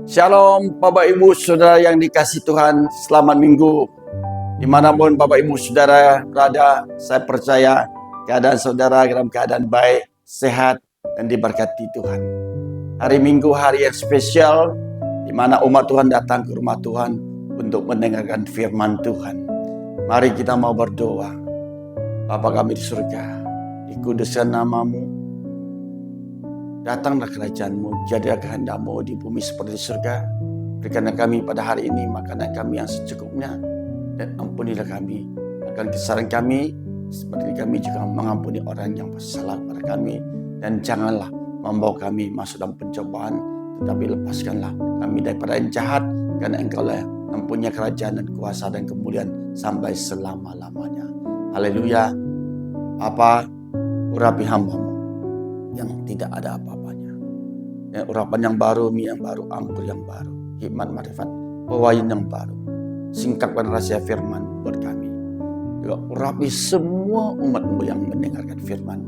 Shalom Bapak Ibu Saudara yang dikasihi Tuhan, selamat minggu. Dimanapun Bapak Ibu Saudara berada, saya percaya keadaan saudara dalam keadaan baik, sehat, dan diberkati Tuhan. Hari Minggu hari yang spesial, di mana umat Tuhan datang ke rumah Tuhan untuk mendengarkan firman Tuhan. Mari kita mau berdoa. Bapa kami di surga, dikuduskan namamu. Datanglah kerajaan-Mu, jadilah kehendak-Mu di bumi seperti di surga. Berikanlah kami pada hari ini makanan kami yang secukupnya, dan ampunilah kami akan kesalahan kami, seperti kami juga mengampuni orang yang bersalah kepada kami. Dan janganlah membawa kami masuk dalam pencobaan, tetapi lepaskanlah kami daripada yang jahat, karena Engkaulah yang mempunyai kerajaan dan kuasa dan kemuliaan sampai selama-lamanya. Haleluya. Bapa, urapi hamba-Mu yang tidak ada apa-apanya, dan urapan yang baru, mie yang baru, anggur yang baru, hikmat marifat, pewayan yang baru, singkapkan rahasia firman buat kami. Juga urapi semua umat-Mu yang mendengarkan firman,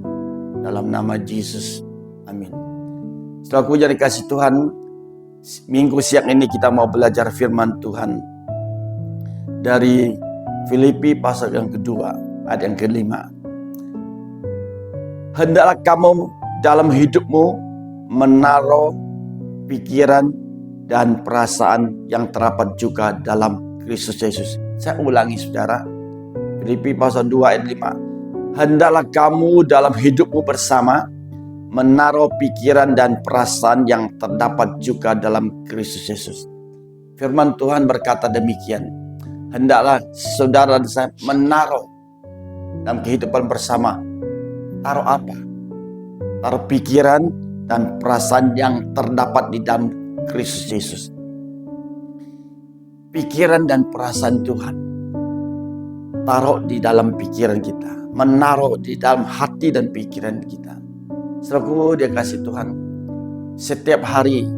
dalam nama Yesus, amin. Setelah jadi kasih Tuhan, minggu siang ini kita mau belajar firman Tuhan dari Filipi pasal yang kedua, ayat yang kelima. Hendaklah kamu dalam hidupmu menaruh pikiran dan perasaan yang terdapat juga dalam Kristus Yesus. Saya ulangi saudara, Filipi pasal 2 ayat 5. Hendaklah kamu dalam hidupmu bersama menaruh pikiran dan perasaan yang terdapat juga dalam Kristus Yesus. Firman Tuhan berkata demikian. Hendaklah saudara dan saya menaruh dalam kehidupan bersama. Taruh apa? Taruh pikiran dan perasaan yang terdapat di dalam Kristus Yesus. Pikiran dan perasaan Tuhan taruh di dalam pikiran kita, menaruh di dalam hati dan pikiran kita. Saudaraku, dia kasih Tuhan, setiap hari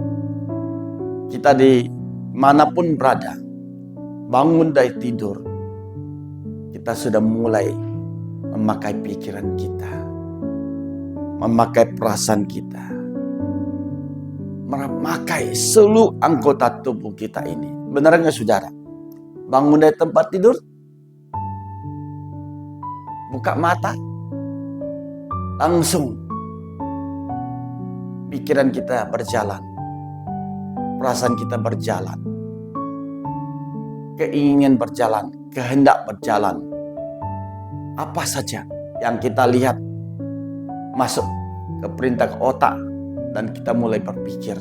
kita di manapun berada, bangun dari tidur, kita sudah mulai memakai pikiran kita, memakai perasaan kita, memakai seluruh anggota tubuh kita ini. Benar nggak saudara? Bangun dari tempat tidur, buka mata, langsung pikiran kita berjalan, perasaan kita berjalan, keinginan berjalan, kehendak berjalan. Apa saja yang kita lihat masuk ke perintah ke otak dan kita mulai berpikir.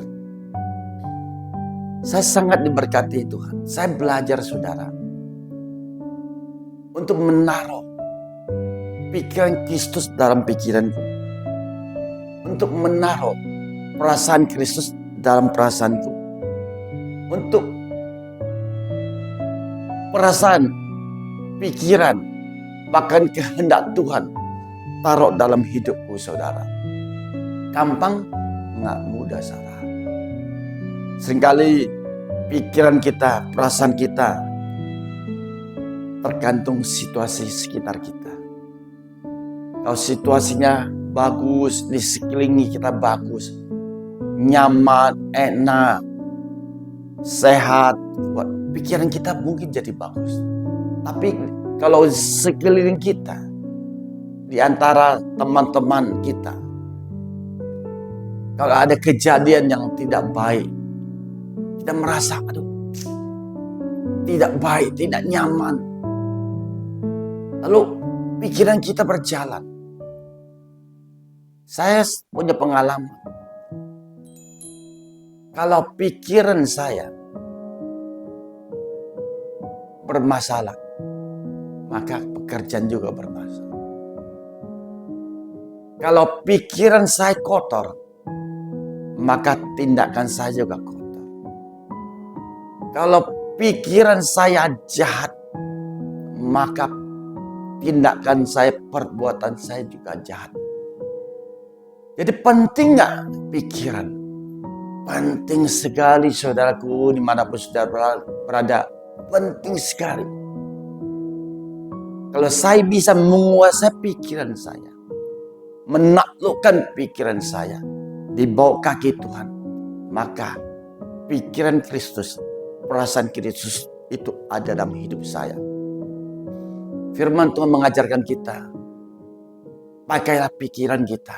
Saya sangat diberkati Tuhan. Saya belajar saudara untuk menaruh pikiran Kristus dalam pikiranku, untuk menaruh perasaan Kristus dalam perasaanku, untuk perasaan, pikiran, bahkan kehendak Tuhan taruh dalam hidupku saudara. Gampang? Nggak mudah saudara. Seringkali pikiran kita, perasaan kita tergantung situasi sekitar kita. Kalau situasinya bagus, di sekeliling kita bagus, nyaman, enak, sehat, pikiran kita mungkin jadi bagus. Tapi kalau sekeliling kita, di antara teman-teman kita, kalau ada kejadian yang tidak baik, kita merasa aduh, tidak baik, tidak nyaman. Lalu pikiran kita berjalan. Saya punya pengalaman. Kalau pikiran saya bermasalah, maka pekerjaan juga bermasalah. Kalau pikiran saya kotor, maka tindakan saya juga kotor. Kalau pikiran saya jahat, maka tindakan saya, perbuatan saya juga jahat. Jadi penting nggak pikiran? Penting sekali saudaraku, dimanapun saudara berada. Penting sekali. Kalau saya bisa menguasai pikiran saya, menaklukkan pikiran saya di bawah kaki Tuhan, maka pikiran Kristus, perasaan Kristus itu ada dalam hidup saya. Firman Tuhan mengajarkan kita, pakailah pikiran kita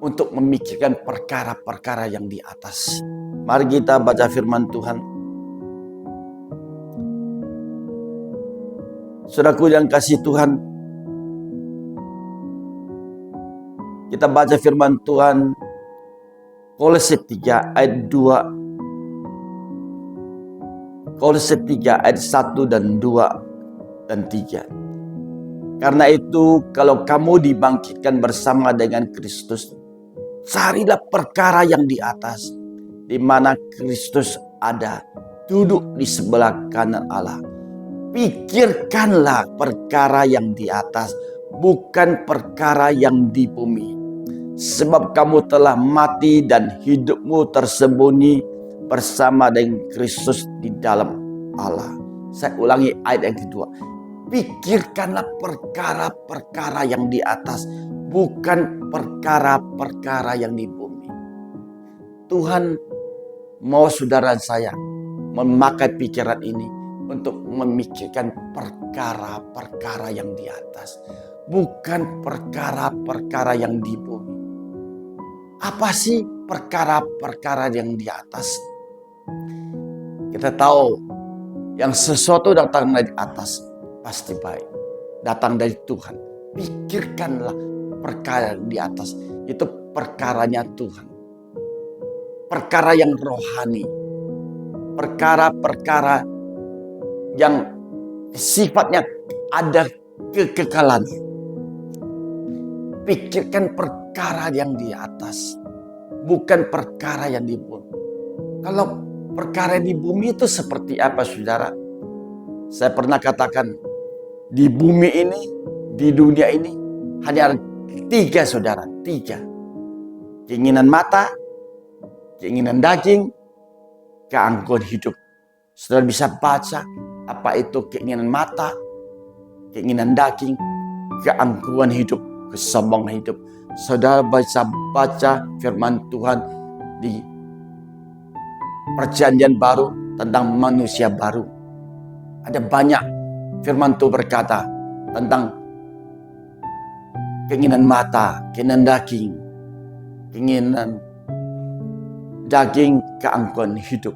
untuk memikirkan perkara-perkara yang di atas. Mari kita baca firman Tuhan. Saudaraku yang kasih Tuhan, kita baca firman Tuhan Kolose 3 ayat 2. Kolose 3 ayat 1 dan 2 dan 3. Karena itu kalau kamu dibangkitkan bersama dengan Kristus, carilah perkara yang di atas, di mana Kristus ada, duduk di sebelah kanan Allah. Pikirkanlah perkara yang di atas, bukan perkara yang di bumi. Sebab kamu telah mati dan hidupmu tersembunyi bersama dengan Kristus di dalam Allah. Saya ulangi ayat yang kedua. Pikirkanlah perkara-perkara yang di atas, bukan perkara-perkara yang di bumi. Tuhan mau saudara saya memakai pikiran ini untuk memikirkan perkara-perkara yang di atas, bukan perkara-perkara yang di bumi. Apa sih perkara-perkara yang di atas? Kita tahu yang sesuatu datang dari atas pasti baik, datang dari Tuhan. Pikirkanlah perkara yang di atas, itu perkaranya Tuhan. Perkara yang rohani, perkara-perkara yang sifatnya ada kekekalan. Pikirkan perkara yang di atas, bukan perkara yang di bumi. Kalau perkara di bumi itu seperti apa, saudara? Saya pernah katakan, di bumi ini, di dunia ini, hanya ada 3, saudara. 3. Keinginan mata, keinginan daging, keangkuhan hidup. Saudara bisa baca apa itu keinginan mata, keinginan daging, keangkuhan hidup, kesombongan hidup. Saudara bisa baca firman Tuhan di Perjanjian Baru tentang manusia baru. Ada banyak firman Tuhan berkata tentang keinginan mata, keinginan daging, keangkuhan hidup.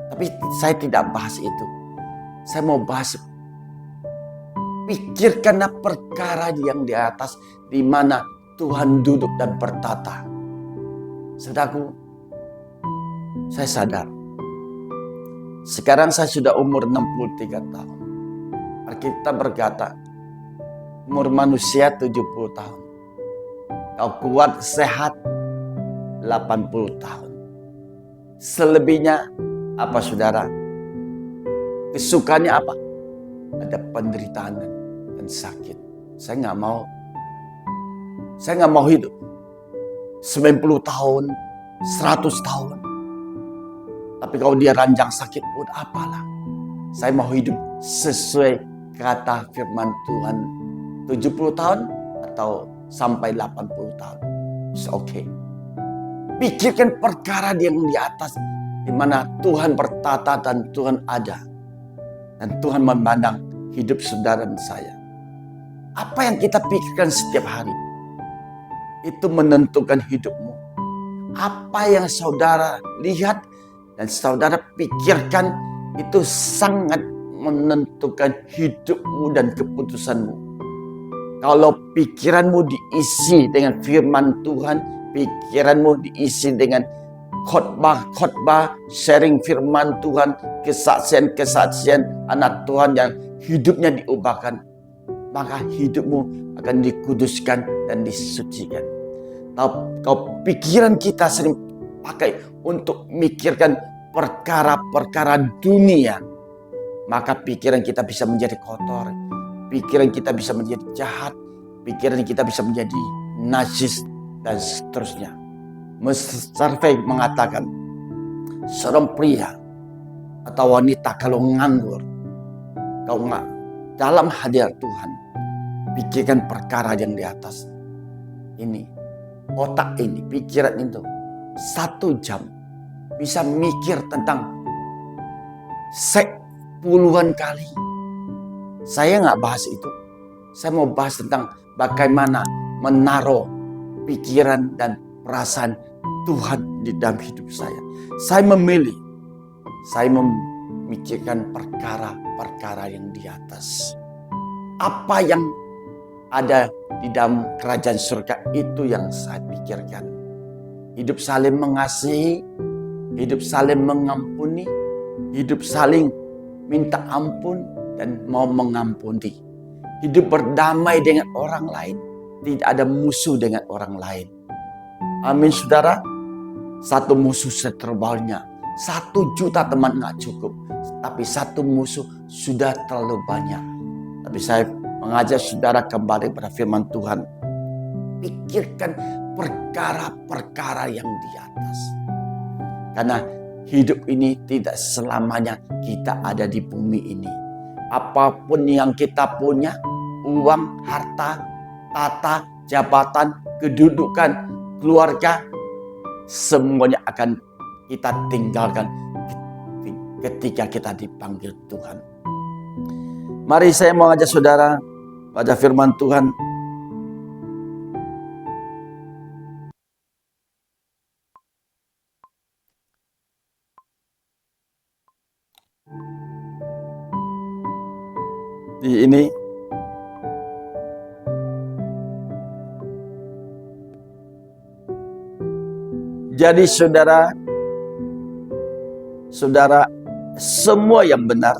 Tapi saya tidak bahas itu. Saya mau bahas, pikirkanlah perkara yang di atas, di mana Tuhan duduk dan bertata. Saudaraku, saya sadar. Sekarang saya sudah umur 63 tahun. Alkitab berkata, umur manusia 70 tahun. Kau kuat, sehat, 80 tahun. Selebihnya apa, saudara? Kesukaannya apa? Ada penderitaan dan sakit. Saya nggak mau hidup 90 tahun, 100 tahun. Tapi kalau dia ranjang sakit pun apalah. Saya mau hidup sesuai kata firman Tuhan. 70 tahun atau sampai 80 tahun. It's okay. Pikirkan perkara yang di atas, di mana Tuhan bertata dan Tuhan ada. Dan Tuhan memandang hidup saudara dan saya. Apa yang kita pikirkan setiap hari, itu menentukan hidupmu. Apa yang saudara lihat dan saudara pikirkan, itu sangat menentukan hidupmu dan keputusanmu. Kalau pikiranmu diisi dengan firman Tuhan, pikiranmu diisi dengan khotbah, sharing firman Tuhan, kesaksian anak Tuhan yang hidupnya diubahkan, maka hidupmu akan dikuduskan dan disucikan. Kalau pikiran kita sering pakai untuk mikirkan perkara-perkara dunia, maka pikiran kita bisa menjadi kotor, pikiran kita bisa menjadi jahat, pikiran kita bisa menjadi najis, dan seterusnya. Survei mengatakan, seorang pria atau wanita kalau nganggur, kalau nggak dalam hadirat Tuhan, pikirkan perkara yang di atas. Ini, otak ini, pikiran itu, 1 jam bisa mikir tentang puluhan kali. Saya nggak bahas itu. Saya mau bahas tentang bagaimana menaruh pikiran dan perasaan Tuhan di dalam hidup saya. Saya memikirkan perkara-perkara yang di atas. Apa yang ada di dalam kerajaan surga itu yang saya pikirkan. Hidup saling mengasihi, hidup saling mengampuni, hidup saling minta ampun dan mau mengampuni. Hidup berdamai dengan orang lain, tidak ada musuh dengan orang lain. Amin, saudara. Satu musuh seterbalnya. 1 juta teman nggak cukup. Tapi satu musuh sudah terlalu banyak. Tapi saya mengajak saudara kembali pada firman Tuhan. Pikirkan perkara-perkara yang di atas. Karena hidup ini tidak selamanya kita ada di bumi ini. Apapun yang kita punya, uang, harta, tata, jabatan, kedudukan, keluarga, semuanya akan kita tinggalkan ketika kita dipanggil Tuhan. Mari saya mau ajak saudara baca firman Tuhan. Di ini jadi saudara semua yang benar.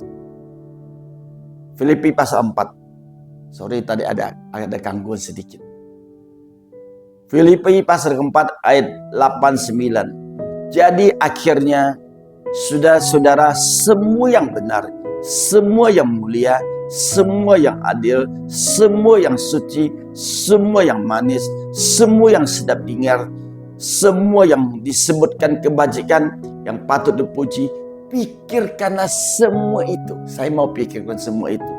Filipi pasal 4. Sorry tadi ada gangguan sedikit. Filipi pasal 4 ayat 8-9. Jadi akhirnya saudara semua yang benar, semua yang mulia, semua yang adil, semua yang suci, semua yang manis, semua yang sedap dengar, semua yang disebutkan kebajikan yang patut dipuji, pikirkanlah semua itu. Saya mau pikirkan semua itu.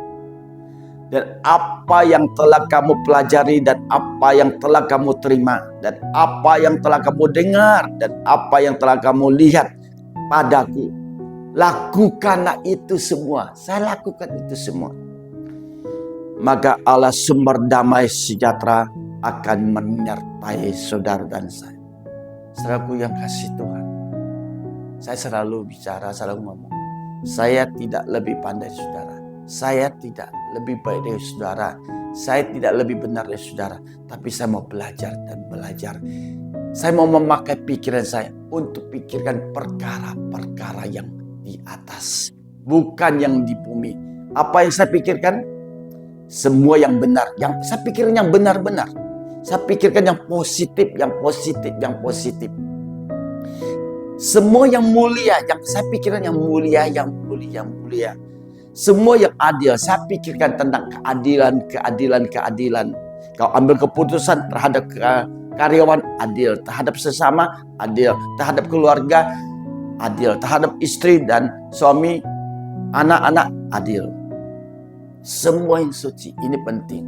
Dan apa yang telah kamu pelajari, dan apa yang telah kamu terima, dan apa yang telah kamu dengar, dan apa yang telah kamu lihat padaku, lakukanlah itu semua. Saya lakukan itu semua. Maka Allah sumber damai sejahtera akan menyertai saudara dan saya. Saudaraku yang kasih Tuhan, saya selalu bicara, selalu ngomong, saya tidak lebih pandai saudara, saya tidak lebih baik dari saudara, saya tidak lebih benar dari saudara, tapi saya mau belajar dan belajar. Saya mau memakai pikiran saya untuk pikirkan perkara-perkara yang di atas, bukan yang di bumi. Apa yang saya pikirkan? Semua yang benar, yang saya pikirkan yang benar-benar. Saya pikirkan yang positif, yang positif, yang positif. Semua yang mulia, yang saya pikirkan yang mulia, yang mulia, yang mulia. Semua yang adil, saya pikirkan tentang keadilan, keadilan, keadilan. Kau ambil keputusan terhadap karyawan, adil. Terhadap sesama, adil. Terhadap keluarga, adil. Terhadap istri dan suami, anak-anak, adil. Semua yang suci, ini penting.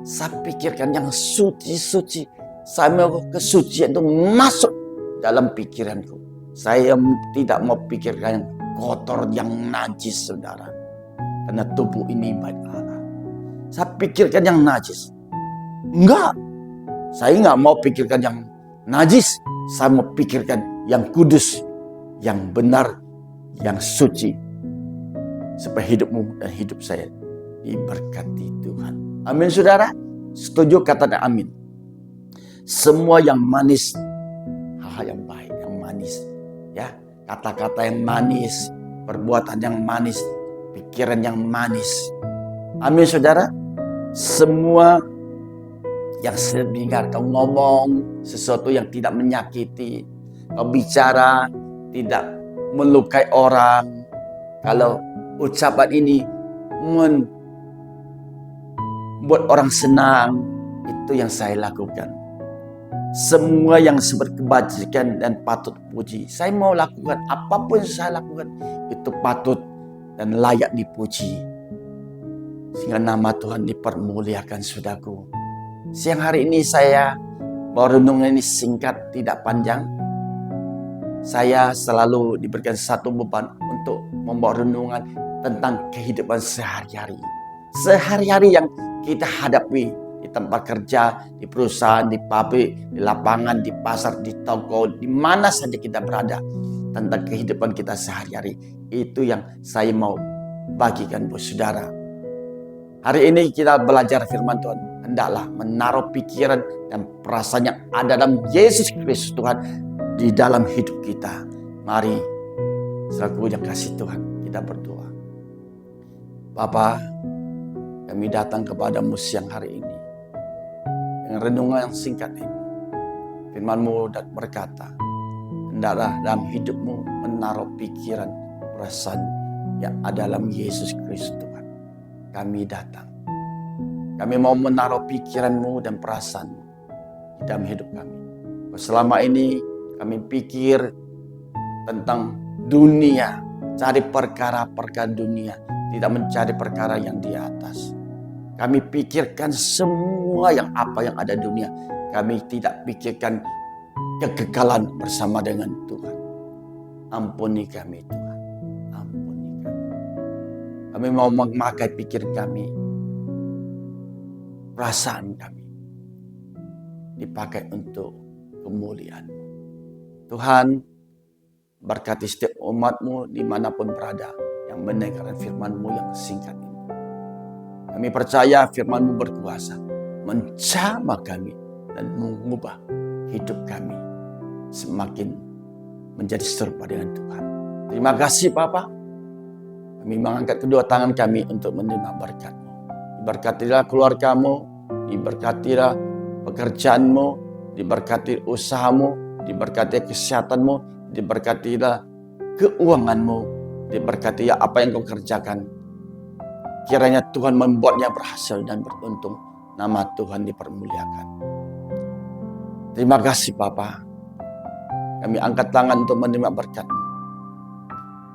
Saya pikirkan yang suci-suci. Saya mau kesucian itu masuk dalam pikiranku. Saya tidak mau pikirkan yang kotor, yang najis, saudara. Karena tubuh ini baik Allah. Saya pikirkan yang najis. Enggak. Saya enggak mau pikirkan yang najis. Saya mau pikirkan yang kudus, yang benar, yang suci. Supaya hidupmu dan hidup saya diberkati Tuhan. Amin, saudara. Setuju kata amin. Semua yang manis, hal-hal yang baik, yang manis, ya, kata-kata yang manis, perbuatan yang manis, pikiran yang manis. Amin, saudara. Semua yang sedengar kau ngomong sesuatu yang tidak menyakiti, kau bicara tidak melukai orang. Kalau ucapan ini buat orang senang, itu yang saya lakukan. Semua yang berkebajikan dan patut puji, saya mau lakukan. Apapun yang saya lakukan itu patut dan layak dipuji, sehingga nama Tuhan dipermuliakan, saudaraku. Siang hari ini saya mau renungan ini singkat, tidak panjang. saya selalu diberikan satu beban untuk membawa renungan tentang kehidupan sehari-hari. Sehari-hari yang kita hadapi di tempat kerja, di perusahaan, di pabrik, di lapangan, di pasar, di toko, di mana saja kita berada. Tentang kehidupan kita sehari-hari. Itu yang saya mau bagikan buat saudara. Hari ini kita belajar firman Tuhan. Hendaklah menaruh pikiran dan perasaan yang ada dalam Yesus Kristus Tuhan di dalam hidup kita. Mari, selaku yang kasih Tuhan, kita berdoa. Bapa, kami datang kepadamu siang hari ini dengan renungan yang singkat ini. Firman-Mu dan berkata, hendaklah dalam hidupmu menaruh pikiran, perasaan yang ada dalam Yesus Kristus Tuhan. Kami datang. Kami mau menaruh pikiran-Mu dan perasaan-Mu di dalam hidup kami. Selama ini kami pikir tentang dunia, cari perkara-perkara dunia, tidak mencari perkara yang di atas. Kami pikirkan semua yang ada dunia. Kami tidak pikirkan kekekalan bersama dengan Tuhan. Ampuni kami Tuhan, ampuni kami. Kami mau memakai pikir kami, perasaan kami, dipakai untuk kemuliaan-Mu. Tuhan, berkati setiap umat-Mu dimanapun berada yang mendengarkan firman-Mu yang singkat ini. Kami percaya firman-Mu berkuasa menjamah kami dan mengubah hidup kami semakin menjadi serupa dengan Tuhan. Terima kasih Bapa. Kami mengangkat kedua tangan kami untuk menerima berkat-Mu. Diberkatilah keluarga-Mu, diberkatilah pekerjaan-Mu, diberkati usaha-Mu, diberkati kesehatan-Mu, diberkatilah keuangan-Mu, diberkati apa yang Kau kerjakan. Kiranya Tuhan membuatnya berhasil dan beruntung. Nama Tuhan dipermuliakan. Terima kasih Bapa. Kami angkat tangan untuk menerima berkat-Mu.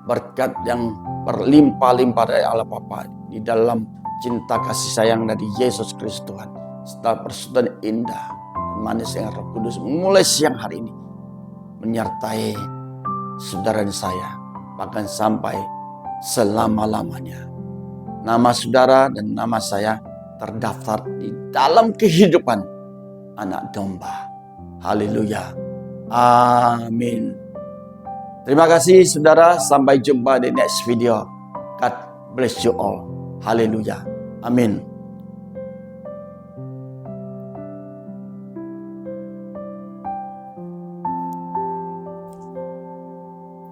Berkat yang berlimpah-limpah dari Allah Bapa di dalam cinta kasih sayang dari Yesus Kristus Tuhan. Setelah persekutuan indah, manis yang Roh Kudus mulai siang hari ini menyertai saudara dan saya, bahkan sampai selama-lamanya. Nama saudara dan nama saya terdaftar di dalam kehidupan anak domba. Haleluya. Amin. Terima kasih saudara. Sampai jumpa di next video. God bless you all. Haleluya. Amin.